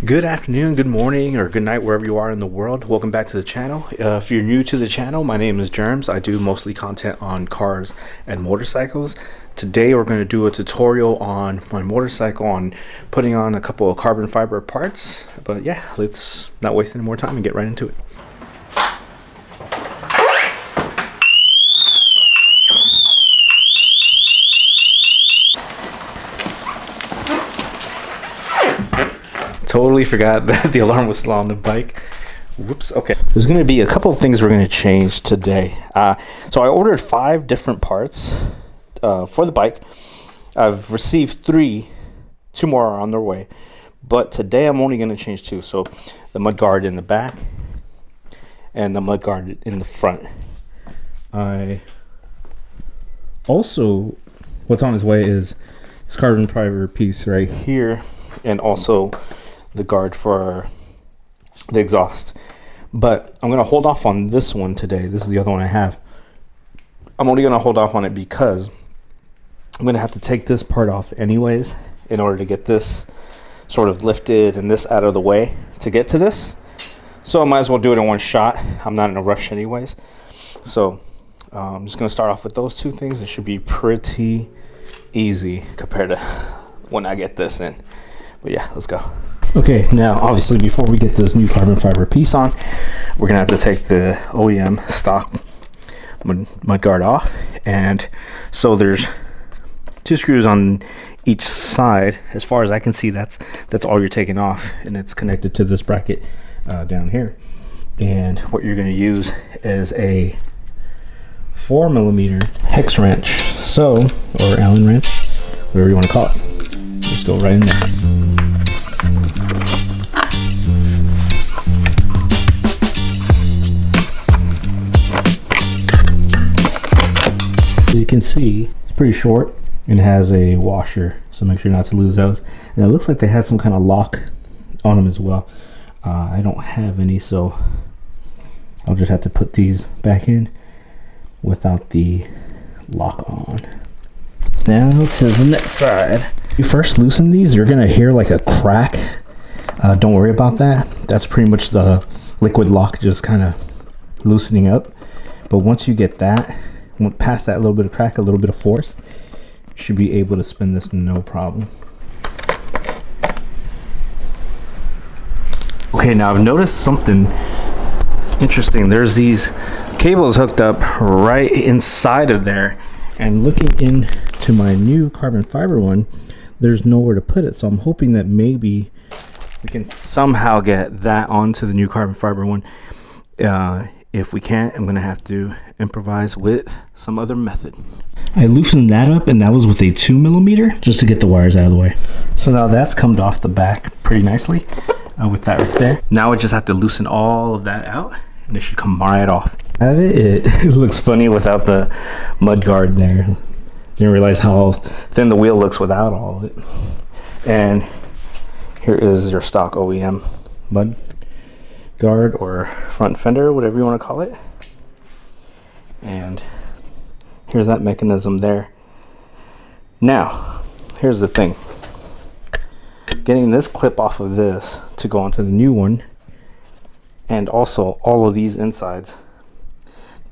Good afternoon, good morning, or good night, wherever you are in the world. Welcome back to the channel. If you're new to the channel, my name is Germs. I do mostly content on cars and motorcycles. Today we're going to do a tutorial on my motorcycle on putting on a couple of carbon fiber parts. But yeah, let's not waste any more time and get right into it. Totally forgot that the alarm was still on the bike. Whoops. Okay, there's going to be a couple of things we're going to change today. So I ordered 5 different parts for the bike. I've received 3. 2 more are on their way, but today I'm only going to change 2. So the mud guard in the back and the mud guard in the front. I also, what's on its way is this carbon fiber piece right here, and also the guard for the exhaust. But I'm gonna hold off on this one today. This is the other one I have. I'm only gonna hold off on it because I'm gonna have to take this part off anyways in order to get this sort of lifted and this out of the way to get to this. So I might as well do it in one shot. I'm not in a rush anyways. So I'm just gonna start off with those 2 things. It should be pretty easy compared to when I get this in. But yeah, let's go. Okay, now obviously before we get this new carbon fiber piece on, we're gonna have to take the OEM stock mud guard off. And so there's 2 screws on each side. As far as I can see, that's all you're taking off, and it's connected to this bracket down here. And what you're gonna use is a 4mm hex wrench, or Allen wrench, whatever you want to call it. Just go right in there. As you can see, it's pretty short and it has a washer, so make sure not to lose those. And it looks like they had some kind of lock on them as well. I don't have any, so I'll just have to put these back in without the lock on. Now to the next side. You first loosen these, you're gonna hear like a crack. Don't worry about that. That's pretty much the liquid lock just kind of loosening up. But once you get that, past that little bit of crack, a little bit of force, you should be able to spin this no problem. Okay, now I've noticed something interesting. There's these cables hooked up right inside of there, and looking into my new carbon fiber one, there's nowhere to put it. So I'm hoping that maybe we can somehow get that onto the new carbon fiber one. If we can't, I'm gonna have to improvise with some other method. I loosened that up, and that was with a 2mm just to get the wires out of the way. So now that's come off the back pretty nicely with that right there. Now I just have to loosen all of that out, and it should come right off. It looks funny without the mud guard there. Didn't realize how thin the wheel looks without all of it. And here is your stock OEM mud guard or front fender, whatever you want to call it. And here's that mechanism there. Now, here's the thing. Getting this clip off of this to go onto the new one, and also all of these insides,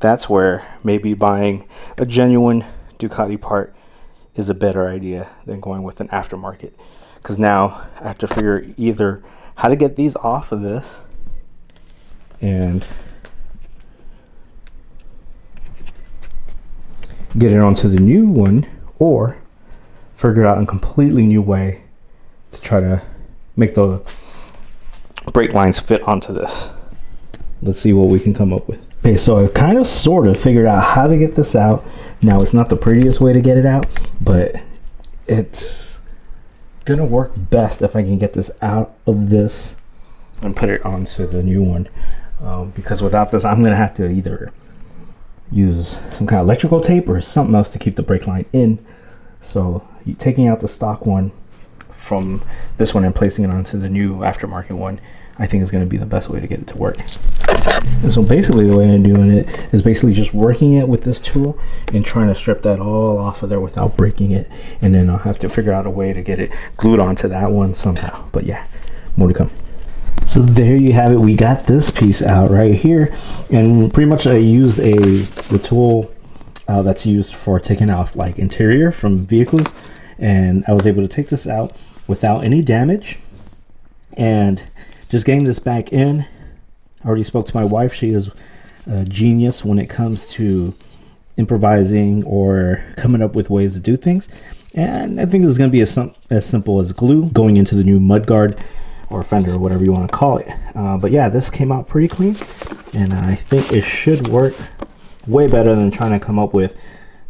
that's where maybe buying a genuine Ducati part is a better idea than going with an aftermarket. Because now I have to figure either how to get these off of this and get it onto the new one, or figure out a completely new way to try to make the brake lines fit onto this. Let's see what we can come up with. Okay, so I've kind of sort of figured out how to get this out. Now it's not the prettiest way to get it out, but it's gonna work best if I can get this out of this and put it onto the new one. Because without this, I'm gonna have to either use some kind of electrical tape or something else to keep the brake line in. So taking out the stock one from this one and placing it onto the new aftermarket one, I think is going to be the best way to get it to work. And so basically the way I'm doing it is basically just working it with this tool and trying to strip that all off of there without breaking it, and then I'll have to figure out a way to get it glued onto that one somehow. But yeah, more to come. So there you have it. We got this piece out right here, and pretty much I used the tool that's used for taking off like interior from vehicles, and I was able to take this out without any damage and just getting this back in. I already spoke to my wife. She is a genius when it comes to improvising or coming up with ways to do things, and I think this is going to be as simple as glue going into the new mudguard or fender, or whatever you want to call it. But yeah, this came out pretty clean, and I think it should work way better than trying to come up with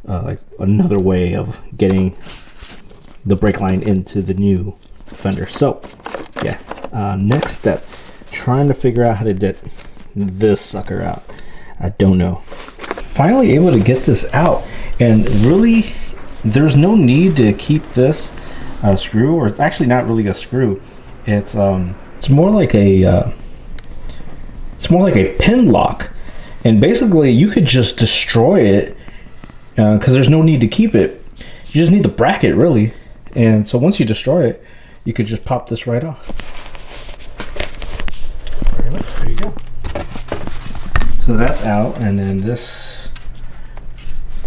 like another way of getting the brake line into the new fender. So yeah, next step, trying to figure out how to get this sucker out. I don't know. Finally able to get this out, and really there's no need to keep this screw, or it's actually not really a screw. It's more like a pin lock, and basically you could just destroy it because there's no need to keep it. You just need the bracket, really, and so once you destroy it, you could just pop this right off. There you go. So that's out, and then this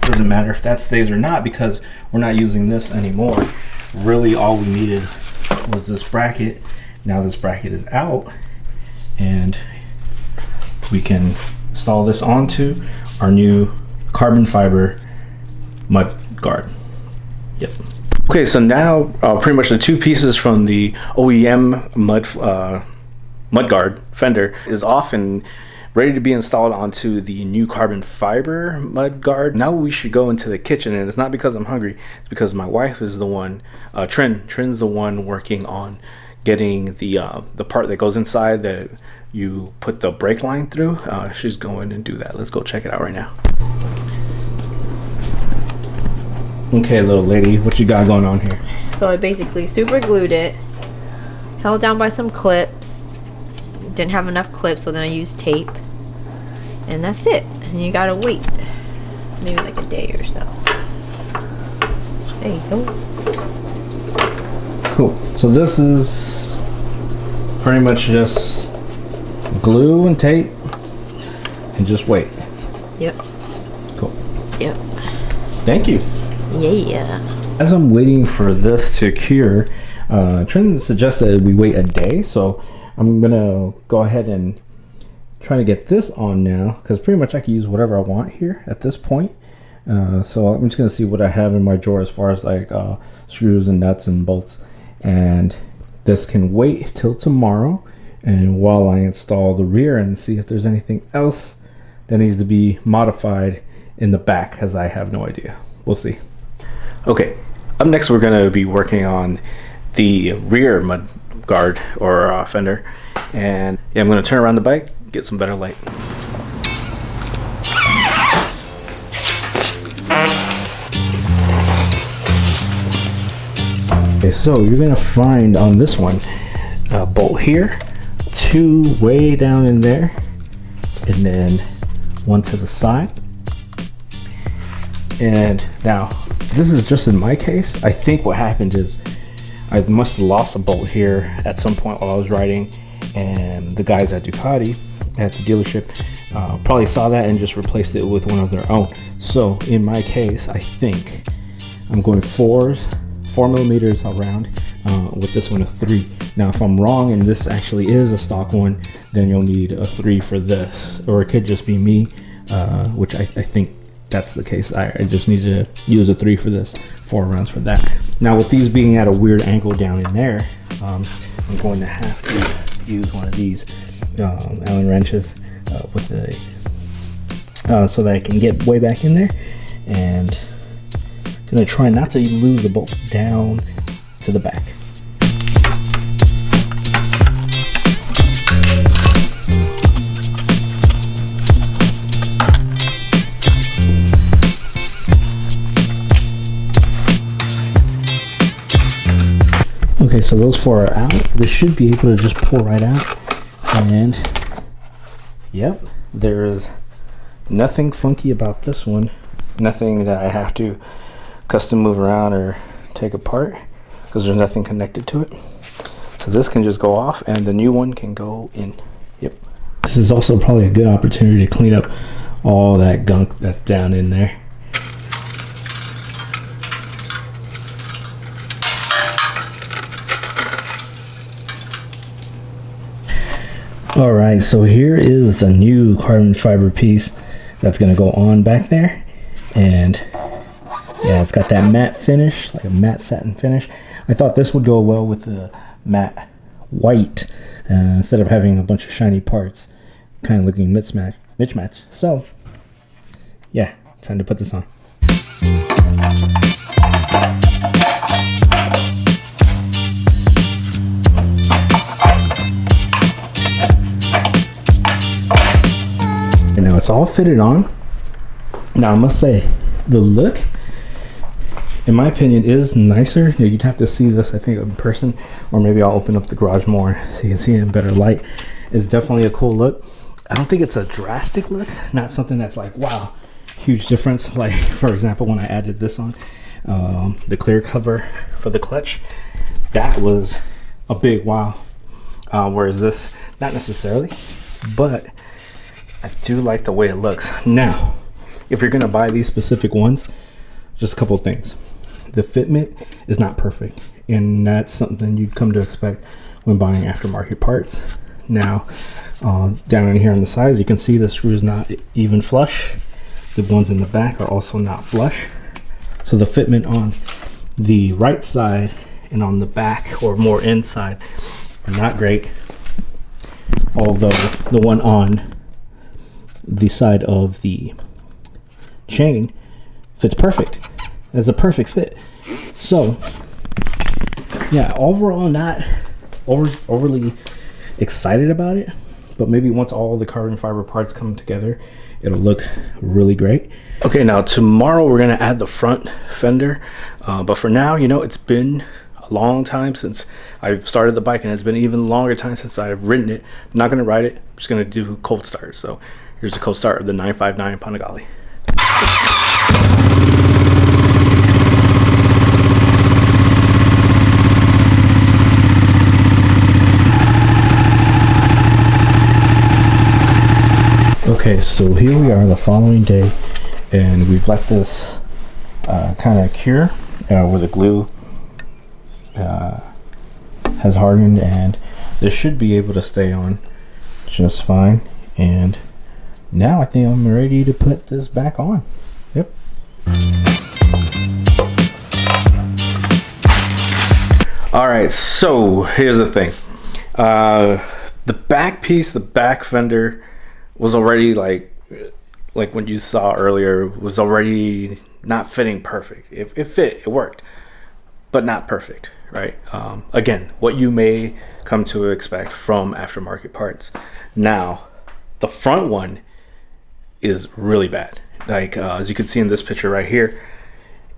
doesn't matter if that stays or not because we're not using this anymore. Really, all we needed was this bracket. Now this bracket is out, and we can install this onto our new carbon fiber mud guard. Yep. Okay, so now pretty much the two pieces from the OEM mudguard fender is off and ready to be installed onto the new carbon fiber mudguard. Now we should go into the kitchen, and it's not because I'm hungry, it's because my wife is the one, Trin's the one working on getting the part that goes inside that you put the brake line through. She's going to do that. Let's go check it out right now. Okay, little lady, what you got going on here? So I basically super glued it, held down by some clips. Didn't have enough clips, so then I used tape, and that's it. And you gotta wait maybe like a day or so. There you go. Cool. So this is pretty much just glue and tape and just wait. Yep. Cool. Yep. Thank you. Yeah. As I'm waiting for this to cure, Trin suggested we wait a day, so I'm gonna go ahead and try to get this on now, because pretty much I can use whatever I want here at this point. So I'm just gonna see what I have in my drawer as far as like screws and nuts and bolts, and this can wait till tomorrow, and while I install the rear and see if there's anything else that needs to be modified in the back, because I have no idea. We'll see. Okay, up next we're gonna be working on the rear mud guard or fender, and yeah, I'm gonna turn around the bike, get some better light. Okay, so you're gonna find on this one a bolt here, two way down in there, and then one to the side. And now this is just in my case. I think what happened is I must have lost a bolt here at some point while I was riding, and the guys at Ducati at the dealership probably saw that and just replaced it with one of their own. So in my case, I think I'm going 4 millimeters around, with this one a 3. Now if I'm wrong and this actually is a stock one, then you'll need a 3 for this, or it could just be me, which I think that's the case. I just need to use a 3 for this, 4 rounds for that. Now with these being at a weird angle down in there, I'm going to have to use one of these Allen wrenches with the so that I can get way back in there, and I'm gonna try not to lose the bolt down to the back. Okay, so those 4 are out. This should be able to just pull right out, and yep, there is nothing funky about this one. Nothing that I have to custom move around or take apart, because there's nothing connected to it. So this can just go off and the new one can go in. Yep. This is also probably a good opportunity to clean up all that gunk that's down in there. All right, so here is the new carbon fiber piece that's gonna go on back there. And yeah, it's got that matte finish, like a matte satin finish. I thought this would go well with the matte white instead of having a bunch of shiny parts, kind of looking mismatch. So yeah, time to put this on. And now it's all fitted on. Now I must say, the look, in my opinion, is nicer. You'd have to see this, I think, in person, or maybe I'll open up the garage more so you can see it in better light. It's definitely a cool look. I don't think it's a drastic look, not something that's like, wow, huge difference. Like, for example, when I added this on, the clear cover for the clutch, that was a big wow. Whereas this, not necessarily, but I do like the way it looks. Now, if you're gonna buy these specific ones, just a couple of things. The fitment is not perfect, and that's something you'd come to expect when buying aftermarket parts. Now, down in here on the sides, you can see the screw is not even flush. The ones in the back are also not flush. So the fitment on the right side and on the back, or more inside, are not great. Although the one on the side of the chain fits perfect. It's a perfect fit. So yeah, overall not overly excited about it, but maybe once all the carbon fiber parts come together, it'll look really great. Okay, now tomorrow we're gonna add the front fender, but for now, you know, it's been a long time since I've started the bike, and it's been an even longer time since I've ridden it. I'm not gonna ride it, I'm just gonna do cold start. So here's the cold start of the 959 Panigale. Okay, so here we are the following day, and we've let this kind of cure where the glue has hardened, and this should be able to stay on just fine. And now I think I'm ready to put this back on. Yep. All right, so here's the thing. The back piece, the back fender, was already like what you saw earlier, was already not fitting perfect. It fit, it worked, but not perfect, right? Again, what you may come to expect from aftermarket parts. Now, the front one is really bad. Like as you can see in this picture right here,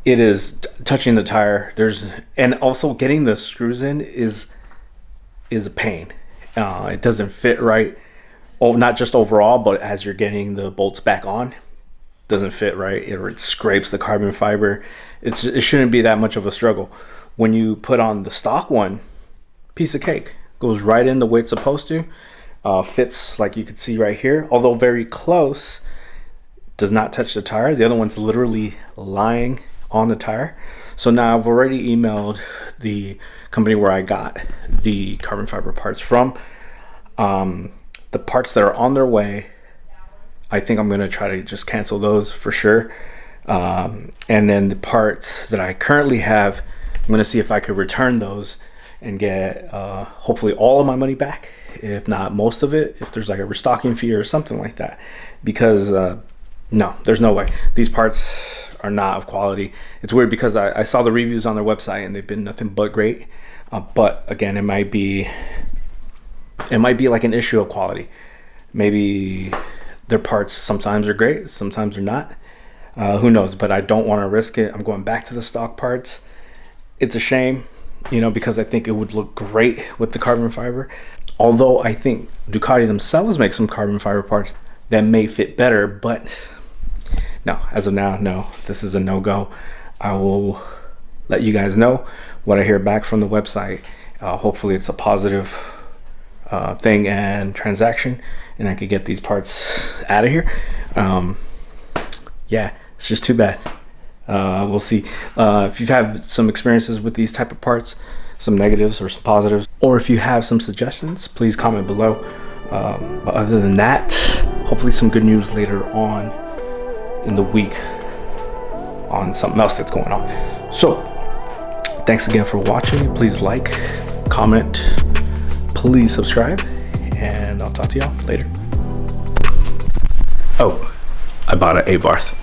it is touching the tire. And also getting the screws in is a pain. It doesn't fit right. Oh, not just overall, but as you're getting the bolts back on, doesn't fit right. It scrapes the carbon fiber. It shouldn't be that much of a struggle. When you put on the stock one, piece of cake, goes right in the way it's supposed to. Fits like you can see right here, although very close. Does not touch the tire. The other one's literally lying on the tire. So now I've already emailed the company where I got the carbon fiber parts from. The parts that are on their way, I think I'm going to try to just cancel those for sure. And then the parts that I currently have, I'm going to see if I could return those and get hopefully all of my money back, if not most of it, if there's like a restocking fee or something like that. Because no, there's no way. These parts are not of quality. It's weird because I saw the reviews on their website and they've been nothing but great. But again, it might be like an issue of quality. Maybe their parts sometimes are great, sometimes they're not. Who knows? But I don't want to risk it. I'm going back to the stock parts. It's a shame, you know, because I think it would look great with the carbon fiber. Although I think Ducati themselves make some carbon fiber parts that may fit better, but no, as of now, no, this is a no-go. I will let you guys know what I hear back from the website, Hopefully it's a positive thing and transaction, and I could get these parts out of here. Yeah, it's just too bad. We'll see. If you've had some experiences with these type of parts, some negatives or some positives, or if you have some suggestions, please comment below. But other than that, hopefully some good news later on in the week on something else that's going on. So thanks again for watching. Please like, comment, please subscribe, and I'll talk to y'all later. Oh, I bought an A-Barth.